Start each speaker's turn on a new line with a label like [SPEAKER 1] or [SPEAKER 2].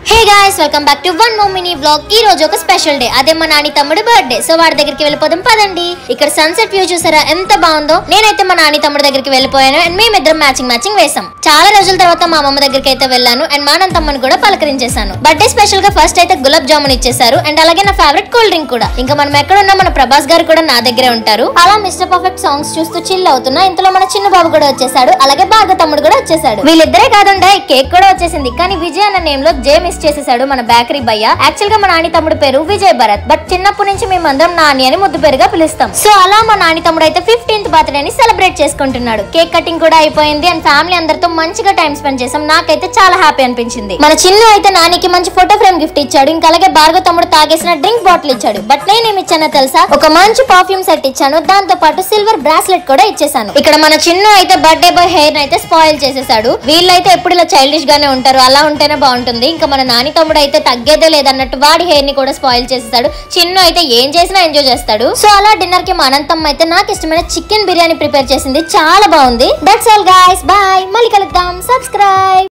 [SPEAKER 1] Hey guys welcome back to one more mini vlog. ఈ రోజు ఒక స్పెషల్ డే, అదే మా నాని తమ్ముడు బర్త్డే. సో వాడి దగ్గరికి వెళ్ళిపోదాం పదండి. ఇక్కడ సన్సెట్ వ్యూ చూసారా ఎంత బాగుందో. నేనైతే మా నాని తమ్ముడు దగ్గరికి వెళ్ళిపోయాను అండ్ మేమిద్దరం మ్యాచింగ్ వేసాం. చాలా రోజుల తర్వాత మా అమ్మమ్మ దగ్గరికి అయితే వెళ్ళాను అండ్ మా నాన్న తమ్ముని కూడా పలకరించేశాను. బర్త్డే స్పెషల్ గా ఫస్ట్ అయితే గులాబ్ జామున్ ఇచ్చేసారు అండ్ అలాగే నా ఫేవరెట్ కూల్ డ్రింక్ కూడా. ఇంకా మనం ఎక్కడున్నా మన ప్రభాస్ గారు కూడా నా దగ్గరే ఉంటారు. అలా మిస్టర్ పర్ఫెక్ట్ సాంగ్స్ చూస్తూ చిల్ అవుతున్నా. ఇంతలో మన చిన్న బాబు కూడా వచ్చేసాడు, అలాగే భార్గవ తమ్ముడు కూడా వచ్చేసాడు. వీళ్ళిద్దరే కాకుండా కేక్ కూడా వచ్చేసింది. కానీ విజయ్ అన్న నేమ్ లో జే మిస్ చేసేసాడు మన బేకరీ భయ్య. యాక్చువల్ గా మా నాని తమ్ముడు పేరు విజయ్ భరత్, బట్ చిన్నప్పటి నుంచి మేమందరం నాని అని ముద్దు పేరుగా పిలుస్తాం. సో అలా మా నాని తమ్ముడు అయితే 15th బర్త్డే ని సెలబ్రేట్ చేసుకుంటున్నాడు. కేక్ కటింగ్ కూడా అయిపోయింది అండ్ ఫ్యామిలీ అందరితో మంచిగా టైం స్పెండ్ చేసాం. నాకైతే చాలా హ్యాపీ అనిపించింది. మన చిన్న అయితే నానికి మంచి ఫోటో ఫ్రేమ్ గిఫ్ట్ ఇచ్చాడు. ఇంకా అలాగే భార్గవ తమ్ముడు తాగేసిన డ్రింక్ బాటిల్ ఇచ్చాడు. బట్ నేనేమి ఇచ్చానో తెలుసా, ఒక మంచి పర్ఫ్యూమ్ సెట్ ఇచ్చాను. దాంతో పాటు సిల్వర్ బ్రాస్లెట్ కూడా ఇచ్చేసాను. ఇక్కడ మన చిన్న అయితే బర్త్డే బాయ్ హెయిర్ అయితే స్పాయిల్ చేసేసాడు. వీళ్ళైతే ఎప్పుడు ఇలా చైల్డిష్ గానే ఉంటారు, అలా ఉంటేనే బాగుంటుంది. ఇంకా మన నాని తమ్ముడు అయితే తగ్గేదే లేదన్నట్టు వాడి హెయిర్ ని కూడా స్పాయిల్ చేసేసాడు. చిన్న అయితే ఏం చేసినా ఎంజాయ్ చేస్తాడు. సో అలా డిన్నర్ కి మా అనంతమ్మ అయితే నాకు ఇష్టమైన చికెన్ బిర్యానీ ప్రిపేర్ చేసింది. చాలా బాగుంది. That's all guys, bye. మళ్ళీ కలుద్దాం. సబ్స్క్రైబ్.